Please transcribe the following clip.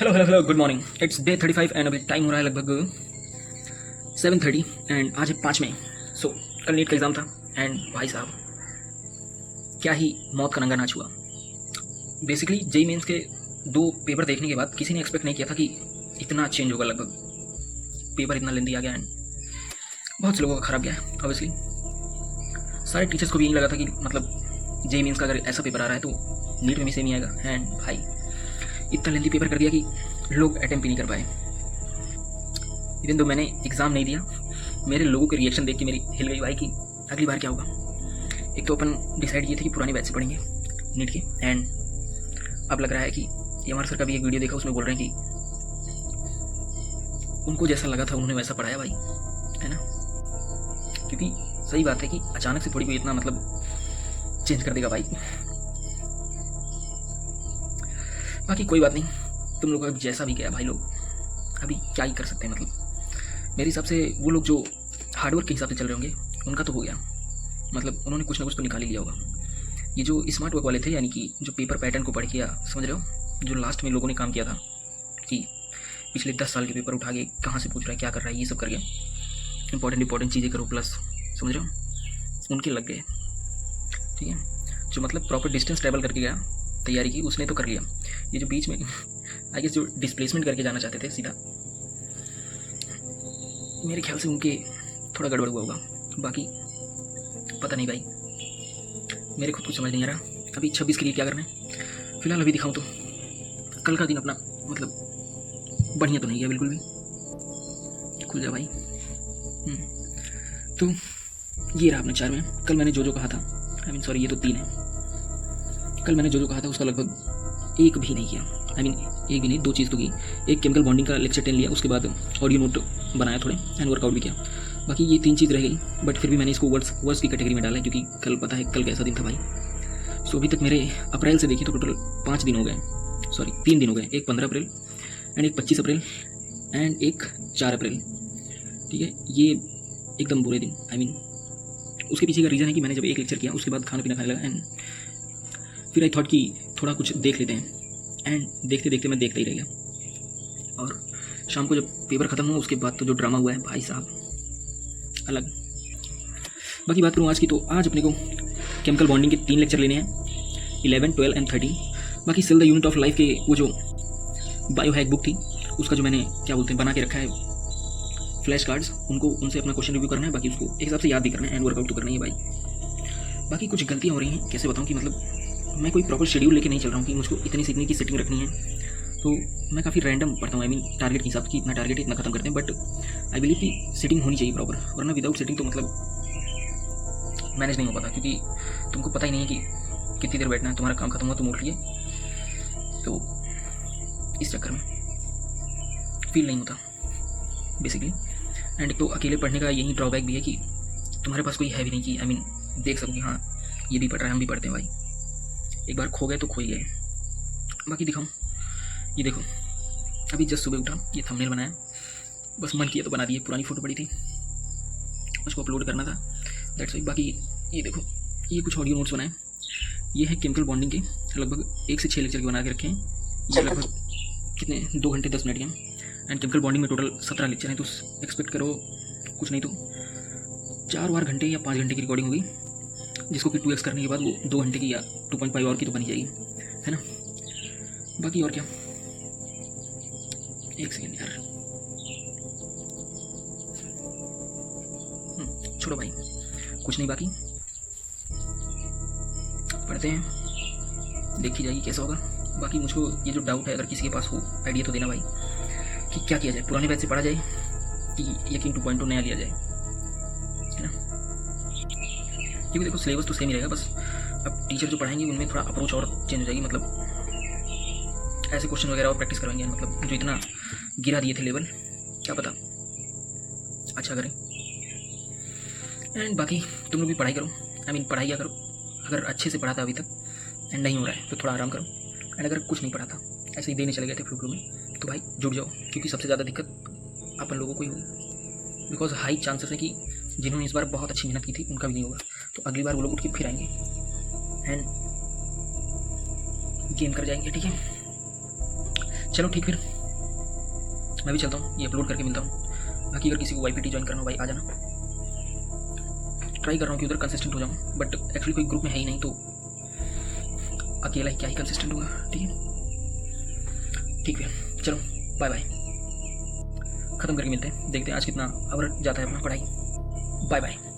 Hello hello hello, good morning. It's day 35 and अभी time हो रहा है लगभग 7:30 एंड आज है 5 मई। सो कल नीट का एग्ज़ाम था एंड भाई साहब क्या ही मौत का नंगा नाच हुआ। बेसिकली जेई मेंस के 2 पेपर देखने के बाद किसी ने एक्सपेक्ट नहीं किया था कि इतना चेंज होगा। लगभग पेपर इतना लेंदी आ गया एंड बहुत से लोगों का खराब गया है ऑब्वियसली। सारे टीचर्स को भी यही लगा था कि मतलब जेई मेंस का अगर ऐसा पेपर आ रहा है तो नीट में भी सेम ही आएगा। एंड भाई इतना लेंदी पेपर कर दिया कि लोग अटेम्प्ट ही नहीं कर पाए। इवन तो मैंने एग्ज़ाम नहीं दिया, मेरे लोगों के रिएक्शन देख के मेरी हिल गई भाई कि अगली बार क्या होगा। एक तो अपन डिसाइड किए थे कि पुरानी बैच से पढ़ेंगे नीट के, एंड अब लग रहा है कि एमआर सर का भी एक वीडियो देखा, उसमें बोल रहे हैं कि उनको जैसा लगा था उन्होंने वैसा पढ़ाया भाई, है ना। क्योंकि सही बात है कि अचानक से थोड़ी कोई इतना मतलब चेंज कर देगा भाई। बाकी कोई बात नहीं, तुम लोग का जैसा भी गया भाई, लोग अभी क्या ही कर सकते हैं। मतलब मेरे हिसाब से वो लोग जो हार्डवर्क के हिसाब से चल रहे होंगे उनका तो हो गया, मतलब उन्होंने कुछ ना कुछ तो निकाल ही लिया होगा। ये जो स्मार्ट वर्क वाले थे, यानी कि जो पेपर पैटर्न को पढ़ के, समझ रहे हो, जो लास्ट में लोगों ने काम किया था कि पिछले 10 साल के पेपर उठा के कहाँ से पूछ रहा है, क्या कर रहा है, ये सब करके इंपॉर्टेंट चीज़ें करो प्लस, समझ रहे हो, उनके लग गए। ठीक है, जो मतलब प्रॉपर डिस्टेंस ट्रैवल करके गया तैयारी की, उसने तो कर लिया। ये जो बीच में आई गेस जो डिस्प्लेसमेंट करके जाना चाहते थे सीधा, मेरे ख्याल से उनके थोड़ा गड़बड़ हुआ होगा। बाकी पता नहीं भाई, मेरे खुद को समझ नहीं आ रहा अभी 26 के लिए क्या करना है। फिलहाल अभी दिखाऊं तो कल का दिन अपना मतलब बढ़िया तो नहीं गया बिल्कुल भी। खुल जा भाई। तो ये रहा अपने 4 में। कल मैंने जो कहा था, आई मीन सॉरी, ये तो 3 है। कल मैंने जो कहा था उसका लगभग एक भी नहीं किया। आई मीन एक भी नहीं, 2 चीज़ तो की। एक केमिकल बॉन्डिंग का लेक्चर 10 लिया, उसके बाद ऑडियो नोट बनाया थोड़े एंड वर्कआउट भी किया। बाकी ये 3 चीज़ रह गई, बट फिर भी मैंने इसको वर्ड्स की कैटेगरी में डाला है, क्योंकि कल पता है कल कैसा दिन था भाई। सो अभी तक मेरे अप्रैल से देखिए तो टोटल 5 दिन हो गए, सॉरी 3 दिन हो गए। एक 15 अप्रैल एंड एक 25 अप्रैल एंड एक 4 अप्रैल। ठीक है, ये एकदम बुरे दिन। आई मीन उसके पीछे का रीज़न है कि मैंने जब एक लेक्चर किया उसके बाद खाना पीना खाने लगा एंड फिर आई थॉट कि थोड़ा कुछ देख लेते हैं, एंड देखते देखते मैं देखता ही रह गया। और शाम को जब पेपर ख़त्म हुआ उसके बाद तो जो ड्रामा हुआ है भाई साहब अलग। बाकी बात करूँ आज की, तो आज अपने को केमिकल बॉन्डिंग के 3 लेक्चर लेने हैं, 11, 12 एंड 13। बाकी cell the unit of life के वो जो बायो हैक बुक थी उसका जो मैंने क्या बोलते हैं बना के रखा है फ्लैश कार्ड्स, उनको उनसे अपना क्वेश्चन रिव्यू करना है। बाकी उसको एक हिसाब से याद भी करना है एंड वर्कआउट तो करना ही है भाई। बाकी कुछ गलतियाँ हो रही हैं, कैसे बताऊँ कि मतलब मैं कोई प्रॉपर शेड्यूल लेके नहीं चल रहा हूँ कि मुझको इतनी से इतनी की सेटिंग रखनी है, तो मैं काफ़ी रैंडम पढ़ता हूँ। आई मीन टारगेट के हिसाब से इतना टारगेट इतना खत्म करते हैं, बट आई बिलीव कि सेटिंग होनी चाहिए प्रॉपर, वरना विदाउट सेटिंग तो मतलब मैनेज नहीं हो पाता। क्योंकि तुमको पता ही नहीं है कि कितनी देर बैठना है, तुम्हारा काम खत्म हुआ तुम उठ लिए, तो इस चक्कर में फील नहीं होता बेसिकली। एंड तो अकेले पढ़ने का यही ड्रॉबैक भी है कि तुम्हारे पास कोई है भी नहीं कि आई मीन देख सकूँ कि हाँ ये भी पढ़ रहा है, हम भी पढ़ते हैं भाई। एक बार खो गए तो खो ही गए। बाकी दिखाऊं, ये देखो अभी जस्ट सुबह उठा, ये थंबनेल बनाया, बस मन किया तो बना दिए। पुरानी फ़ोटो पड़ी थी, उसको अपलोड करना था, दैट्स वाई। बाकी ये देखो, ये कुछ ऑडियो नोट्स बनाए। ये है केमिकल बॉन्डिंग के, लगभग 1 से 6 लेक्चर के बना के रखे हैं। ये लगभग कितने 2 घंटे 10 मिनट के हैं। एंड केमिकल बॉन्डिंग में टोटल 17 लेक्चर हैं, तो एक्सपेक्ट करो कुछ नहीं तो 4 घंटे या 5 घंटे की रिकॉर्डिंग होगी, जिसको कि 2x करने के बाद वो 2 घंटे की या 2.5 और की तो बनी जाएगी, है ना। बाकी और क्या, एक सेकेंड यार, छोड़ो भाई, कुछ नहीं। बाकी पढ़ते हैं, देखी जाएगी कैसा होगा। बाकी मुझको ये जो डाउट है, अगर किसी के पास हो आइडिया तो देना भाई कि क्या किया जाए, पुराने बैच से पढ़ा जाए कि यकीन 2.0 नया लिया जाए, है ना। क्योंकि देखो सिलेबस तो सेम ही रहेगा, बस अब टीचर जो पढ़ाएंगे उनमें थोड़ा अप्रोच और चेंज हो जाएगी। मतलब ऐसे क्वेश्चन वगैरह और प्रैक्टिस करवाएंगे, मतलब जो इतना गिरा दिए थे लेवल, क्या पता अच्छा करें। एंड बाकी तुम लोग भी पढ़ाई करो, आई मीन पढ़ाई क्या करो। अगर अच्छे से पढ़ा था अभी तक एंड नहीं हो रहा है तो थोड़ा आराम करो। एंड अगर कुछ नहीं पढ़ा था, ऐसे ही देने चले गए थे फ्लू में, तो भाई जुट जाओ, क्योंकि सबसे ज़्यादा दिक्कत अपन लोगों को ही होगी। बिकॉज हाई चांसेस है कि जिन्होंने इस बार बहुत अच्छी मेहनत की थी उनका भी नहीं होगा, तो अगली बार वो लोग उठ के फिर आएंगे एंड गेम कर जाएंगे। ठीक है, चलो ठीक फिर। मैं भी चलता हूँ, ये अपलोड करके मिलता हूँ। बाकी अगर किसी को YPT ज्वाइन करना हो भाई आ जाना। ट्राई कर रहा हूँ कि उधर कंसिस्टेंट हो जाऊँ, बट एक्चुअली कोई ग्रुप में है ही नहीं, तो अकेला ही क्या ही कंसिस्टेंट होगा। ठीक है, ठीक है, चलो बाय बाय। ख़त्म करके मिलते हैं, देखते हैं आज कितना आवर जाता है अपना पढ़ाई। Bye bye.